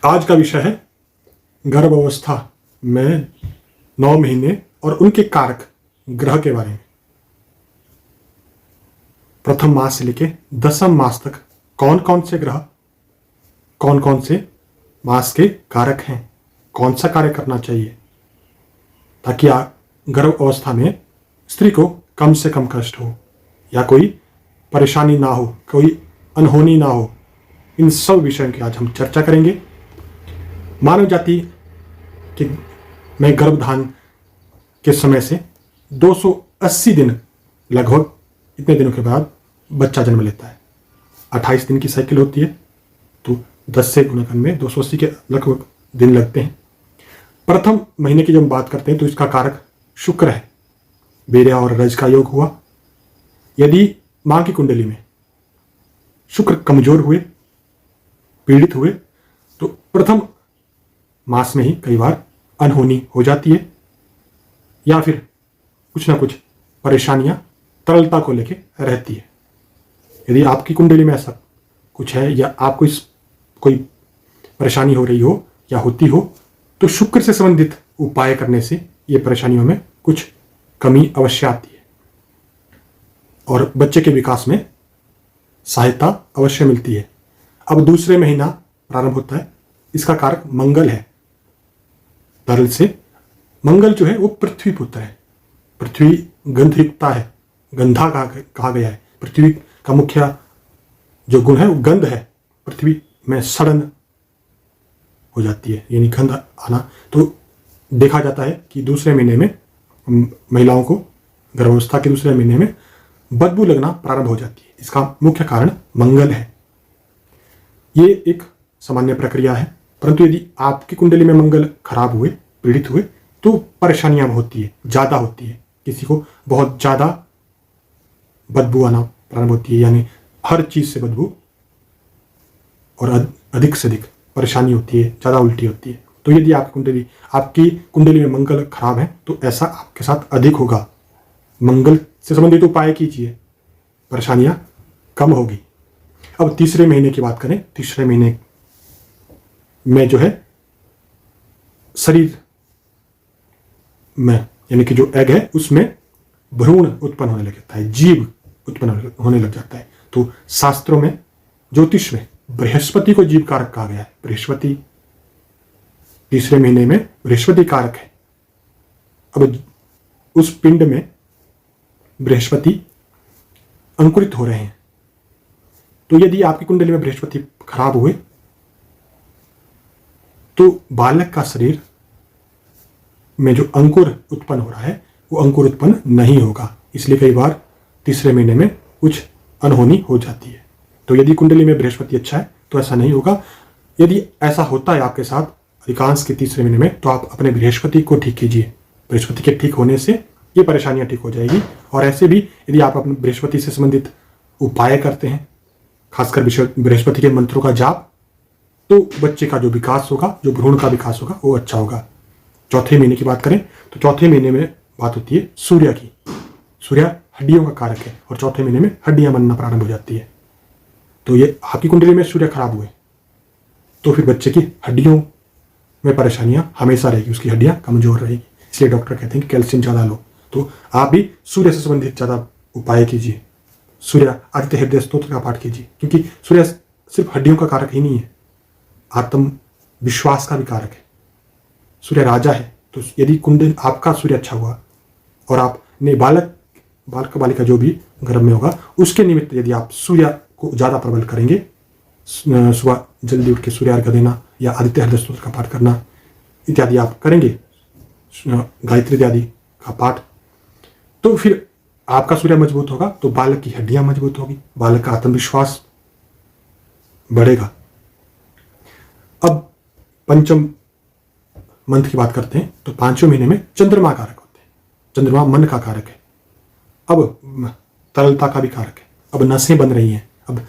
आज का विषय है गर्भावस्था में 9 महीने और उनके कारक ग्रह के बारे में। प्रथम मास से लेके 10वें मास तक कौन कौन से ग्रह कौन कौन से मास के कारक हैं, कौन सा कार्य करना चाहिए ताकि गर्भ अवस्था में स्त्री को कम से कम कष्ट हो या कोई परेशानी ना हो, कोई अनहोनी ना हो। इन सब विषयों की आज हम चर्चा करेंगे। मानव जाति के में गर्भधान के समय से 280 दिन लगभग इतने दिनों के बाद बच्चा जन्म लेता है। 28 दिन की साइकिल होती है, तो 10 से गुणा करने में 280 के लगभग दिन लगते हैं। प्रथम महीने की जब हम बात करते हैं तो इसका कारक शुक्र है। वीर्य और रज का योग हुआ। यदि मां की कुंडली में शुक्र कमजोर हुए, पीड़ित हुए, तो प्रथम मास में ही कई बार अनहोनी हो जाती है या फिर कुछ ना कुछ परेशानियां तरलता को लेके रहती है। यदि आपकी कुंडली में ऐसा कुछ है या आपको इस कोई परेशानी हो रही हो या होती हो, तो शुक्र से संबंधित उपाय करने से ये परेशानियों में कुछ कमी अवश्य आती है और बच्चे के विकास में सहायता अवश्य मिलती है। अब दूसरे महीना प्रारंभ होता है। इसका कारक मंगल है। तरल से मंगल जो है वो पृथ्वी पुत्र है। पृथ्वी गंधयुक्ता है, गंधा कहा गया है। पृथ्वी का मुख्य जो गुण है वो गंध है। पृथ्वी में सड़न हो जाती है, यानी गंध आना। तो देखा जाता है कि दूसरे महीने में महिलाओं को गर्भावस्था के दूसरे महीने में बदबू लगना प्रारंभ हो जाती है। इसका मुख्य कारण मंगल है। ये एक सामान्य प्रक्रिया है, परंतु यदि आपकी कुंडली में मंगल खराब हुए, पीड़ित हुए, तो परेशानियां होती है, ज्यादा होती है। किसी को बहुत ज्यादा बदबू आना प्रारंभ होती है, यानी हर चीज से बदबू और अधिक से अधिक परेशानी होती है, ज्यादा उल्टी होती है। तो यदि आपकी कुंडली में मंगल खराब है तो ऐसा आपके साथ अधिक होगा। मंगल से संबंधित उपाय कीजिए, परेशानियां कम होगी। अब तीसरे महीने की बात करें। तीसरे महीने में जो है शरीर में, यानी कि जो एग है उसमें भ्रूण उत्पन्न होने लग जाता है, जीव उत्पन्न होने लग जाता है। तो शास्त्रों में, ज्योतिष में बृहस्पति को जीव कारक कहा गया है। बृहस्पति तीसरे महीने में बृहस्पति कारक है। अब उस पिंड में बृहस्पति अंकुरित हो रहे हैं। तो यदि आपकी कुंडली में बृहस्पति खराब हुए तो बालक का शरीर में जो अंकुर उत्पन्न हो रहा है वो अंकुर उत्पन्न नहीं होगा। इसलिए कई बार तीसरे महीने में कुछ अनहोनी हो जाती है। तो यदि कुंडली में बृहस्पति अच्छा है तो ऐसा नहीं होगा। यदि ऐसा होता है आपके साथ अधिकांश के तीसरे महीने में, तो आप अपने बृहस्पति को ठीक कीजिए। बृहस्पति के ठीक होने से ये परेशानियां ठीक हो जाएगी। और ऐसे भी यदि आप अपने बृहस्पति से संबंधित उपाय करते हैं, खासकर बृहस्पति के मंत्रों का जाप, तो बच्चे का जो विकास होगा, जो भ्रूण का विकास होगा, वो अच्छा होगा। चौथे महीने की बात करें तो चौथे महीने में बात होती है सूर्य की। सूर्य हड्डियों का कारक है और चौथे महीने में हड्डियां बनना प्रारंभ हो जाती है। तो ये आपकी कुंडली में सूर्य खराब हुए तो फिर बच्चे की हड्डियों में परेशानियां हमेशा रहेगी, उसकी हड्डियां कमजोर रहेगी। इसलिए डॉक्टर कहते हैं कि कैल्शियम ज्यादा लो। तो आप भी सूर्य से संबंधित ज्यादा उपाय कीजिए। सूर्य आदित्य हृदय स्तोत्र का पाठ कीजिए, क्योंकि सूर्य सिर्फ हड्डियों का कारक ही नहीं है, आत्म विश्वास का भी कारक है। सूर्य राजा है। तो यदि कुंडली आपका सूर्य अच्छा हुआ और आपने बालक बालिका जो भी गर्भ में होगा उसके निमित्त यदि आप सूर्य को ज्यादा प्रबल करेंगे, सुबह जल्दी उठ के सूर्य अर्घ्य देना या आदित्य हृदय स्तोत्र का पाठ करना इत्यादि आप करेंगे, गायत्री इत्यादि का पाठ, तो फिर आपका सूर्य मजबूत होगा तो बालक की हड्डियां मजबूत होगी, बालक का आत्मविश्वास बढ़ेगा। अब पंचम मंथ की बात करते हैं तो 5वें महीने में चंद्रमा कारक होते हैं। चंद्रमा मन का कारक है। अब तरलता का भी कारक है। अब नसें बन रही हैं, अब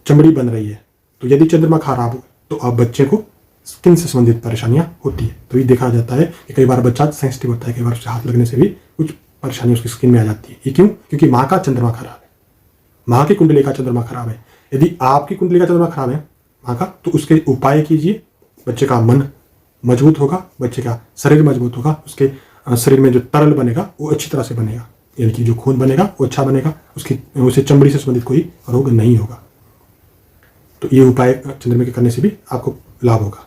चमड़ी बन रही है। तो यदि चंद्रमा खराब हो तो अब बच्चे को स्किन से संबंधित परेशानियां होती है। तो ये देखा जाता है कि कई बार बच्चा सेंसिटिव होता है, कई बार उससे हाथ लगने से भी कुछ परेशानी उसकी स्किन में आ जाती है। ये क्यों? क्योंकि माँ का चंद्रमा खराब है, माँ की कुंडली का चंद्रमा खराब है। यदि आपकी कुंडली का चंद्रमा खराब है माँ का, तो उसके उपाय कीजिए, बच्चे का मन मजबूत होगा, बच्चे का शरीर मजबूत होगा, उसके शरीर में जो तरल बनेगा वो अच्छी तरह से बनेगा, यानी कि जो खून बनेगा वो अच्छा बनेगा, उसे चमड़ी से संबंधित कोई रोग नहीं होगा। तो ये उपाय चंद्रमा के करने से भी आपको लाभ होगा।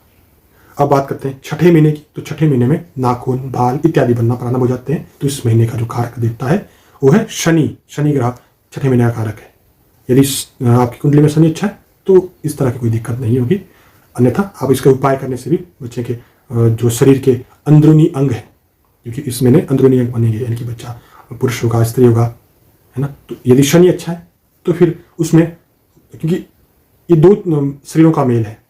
अब बात करते हैं छठे महीने की। तो छठे महीने में नाखून, बाल इत्यादि बनना प्रारंभ हो जाते हैं। तो इस महीने का जो कारक देवता है वो है शनि। शनि ग्रह छठे महीने का कारक है। यदि आपकी कुंडली में शनि अच्छा है तो इस तरह की कोई दिक्कत नहीं होगी। अन्यथा आप इसका उपाय करने से भी बच्चे के जो शरीर के अंदरूनी अंग है, क्योंकि इस महीने अंदरूनी अंग बनेंगे, यानी कि बच्चा पुरुष होगा, स्त्री होगा, है ना। तो यदि शनि अच्छा है तो फिर उसमें, क्योंकि ये दो शरीरों का मेल है,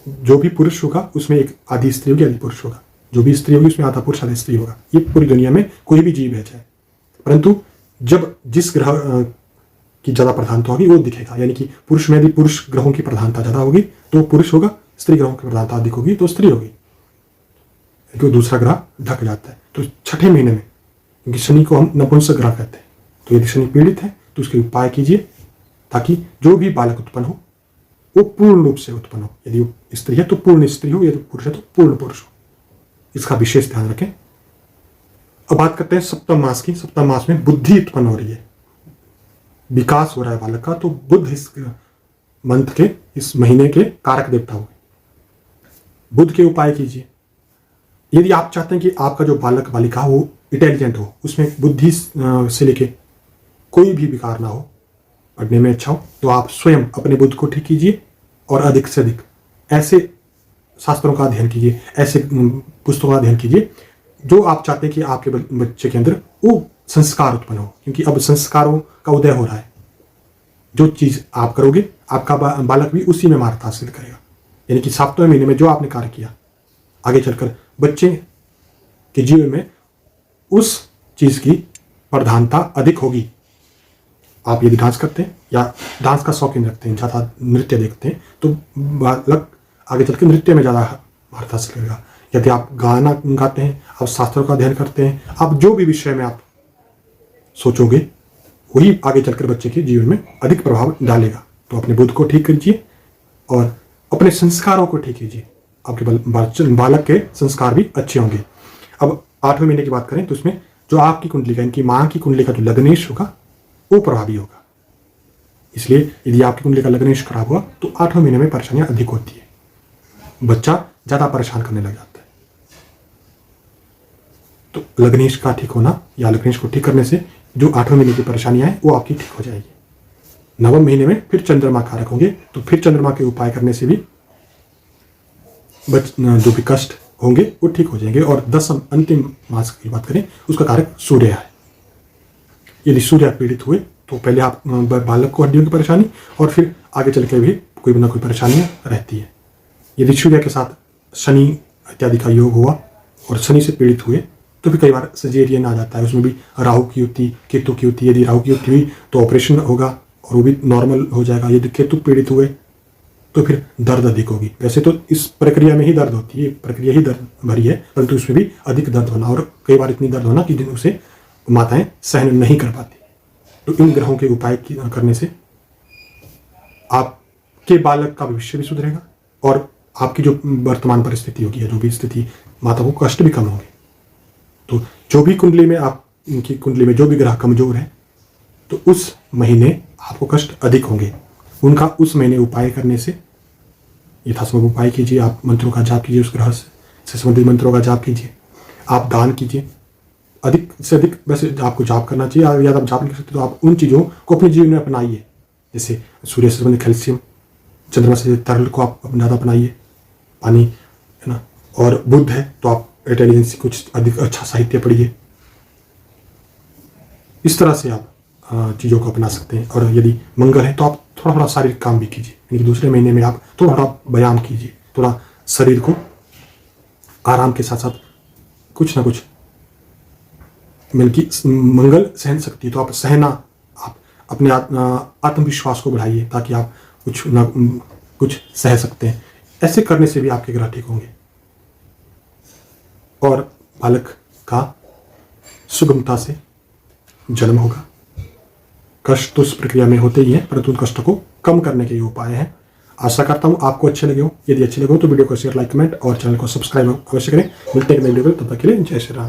जो भी पुरुष होगा उसमें एक आधी स्त्री होगी, आधी पुरुष होगा। जो भी स्त्री होगी उसमें आधा पुरुष, आधी स्त्री होगा। ये पूरी दुनिया में कोई भी जीव है चाहे, परंतु जब जिस ग्रह की ज्यादा प्रधानता होगी वो दिखेगा, यानी कि पुरुष में यदि पुरुष ग्रहों की प्रधानता ज्यादा होगी तो पुरुष होगा, स्त्री ग्रहों की प्रधानता अधिक होगी तो स्त्री होगी, क्योंकि दूसरा ग्रह ढक जाता है। तो छठे महीने में, क्योंकि शनि को हम नपुंसक ग्रह कहते हैं, तो यदि शनि पीड़ित है तो उसके उपाय कीजिए ताकि जो भी बालक उत्पन्न हो वो पूर्ण रूप से उत्पन्न हो। यदि वो स्त्री है तो पूर्ण स्त्री हो, यदि पुरुष है तो पूर्ण पुरुष हो। इसका विशेष ध्यान रखें। अब बात करते हैं सप्तम मास की। सप्तम मास में बुद्धि उत्पन्न हो रही है, विकास हो रहा है बालक का, तो बुध इस मंथ के, इस महीने के कारक देवता हुए। बुध के उपाय कीजिए। यदि आप चाहते हैं कि आपका जो बालक बालिका हो वो इंटेलिजेंट हो, उसमें बुद्धि से लेके कोई भी विकार ना हो, पढ़ने में अच्छा हो, तो आप स्वयं अपने बुद्ध को ठीक कीजिए और अधिक से अधिक ऐसे शास्त्रों का अध्ययन कीजिए, ऐसे पुस्तकों का अध्ययन कीजिए जो आप चाहते हैं कि आपके बच्चे के अंदर वो संस्कार उत्पन्न हो, क्योंकि अब संस्कारों का उदय हो रहा है। जो चीज आप करोगे आपका बालक भी उसी में महारत हासिल करेगा, यानी कि सातवें महीने में जो आपने कार्य किया आगे चलकर बच्चे के जीवन में उस चीज की प्रधानता अधिक होगी। आप यदि डांस करते हैं या डांस का शौकीन रखते हैं, ज़्यादा नृत्य देखते हैं, तो बालक आगे चल के नृत्य में ज़्यादा महारत हासिल करेगा। यदि आप गाना गाते हैं, आप शास्त्रों का अध्ययन करते हैं, आप जो भी विषय में आप सोचोगे वही आगे चलकर बच्चे के जीवन में अधिक प्रभाव डालेगा। तो अपने बुद्ध को ठीक कीजिए और अपने संस्कारों को ठीक कीजिए, आपके बालक के संस्कार भी अच्छे होंगे। अब 8वें महीने की बात करें तो उसमें जो आपकी कुंडली का, इनकी माँ की कुंडली का जो लग्नेश होगा वो प्रभावी होगा। इसलिए यदि आपकी कुंडली का लग्नेश खराब हुआ तो 8वें महीने में परेशानियां अधिक होती है, बच्चा ज्यादा परेशान करने लग जाता है। तो लग्नेश का ठीक होना या लग्नेश को ठीक करने से जो 8वें महीने की परेशानियां हैं वो आपकी ठीक हो जाएगी। 9वें महीने में फिर चंद्रमा कारक होंगे, तो फिर चंद्रमा के उपाय करने से भी जो भी कष्ट होंगे वो ठीक हो जाएंगे। और 10वें अंतिम मास की बात करें, उसका कारक सूर्य है। यदि सूर्य पीड़ित हुए तो पहले आप बालक को हड्डियों की परेशानी और फिर आगे चल के भी कोई ना कोई परेशानियां रहती है। यदि सूर्य के साथ शनि इत्यादि का योग हुआ और शनि से पीड़ित हुए तो भी कई बार सजेरियन आ जाता है, उसमें भी राहु की युति, केतु की युति। यदि राहु की युति हुई तो ऑपरेशन होगा और वो भी नॉर्मल हो जाएगा। यदि केतु पीड़ित हुए तो फिर दर्द अधिक होगी। वैसे तो इस प्रक्रिया में ही दर्द होती है, प्रक्रिया ही दर्द भरी है, परंतु उसमें भी अधिक दर्द होना और कई बार इतनी दर्द होना कि उसे माताएं सहन नहीं कर पाती। तो इन ग्रहों के उपाय करने से आपके बालक का भविष्य भी सुधरेगा और आपकी जो वर्तमान परिस्थिति होगी या जो भी स्थिति, माता को कष्ट भी कम होंगे। तो जो भी कुंडली में इनकी कुंडली में जो भी ग्रह कमजोर है तो उस महीने आपको कष्ट अधिक होंगे। उनका उस महीने उपाय करने से यथासंभव उपाय कीजिए। आप मंत्रों का जाप कीजिए, उस ग्रह से संबंधित मंत्रों का जाप कीजिए, आप दान कीजिए। अधिक से अधिक वैसे आपको जाप करना चाहिए। अगर आप जाप नहीं कर सकते तो आप उन चीज़ों को अपने जीवन में अपनाइए, जैसे सूर्य से संबंधित कैल्शियम, चंद्रमा से तरल को आप ज़्यादा अपनाइए, पानी, है ना। और बुध है तो आप इंटेलिजेंस कुछ अधिक अच्छा साहित्य पढ़िए। इस तरह से आप चीज़ों को अपना सकते हैं। और यदि मंगल है तो आप थोड़ा थोड़ा शारीरिक काम भी कीजिए, यानी कि दूसरे महीने में आप थोड़ा थोड़ा व्यायाम कीजिए, थोड़ा शरीर को आराम के साथ साथ कुछ ना कुछ, बल्कि मंगल सहन शक्ति, तो आप सहना, आप अपने आत्मविश्वास को बढ़ाइए ताकि आप कुछ सह सकते हैं। ऐसे करने से भी आपके ग्रह ठीक होंगे और बालक का सुगमता से जन्म होगा। कष्ट तो इस प्रक्रिया में होते ही हैं, परंतु उन कष्टों को कम करने के ये उपाय हैं। आशा करता हूँ आपको अच्छे लगे हो। यदि अच्छे लगे हो तो वीडियो को शेयर, लाइक, कमेंट और चैनल को सब्सक्राइब अवश्य करें। मिलते हैं नई वीडियो में, तब तक के लिए जय श्री राम।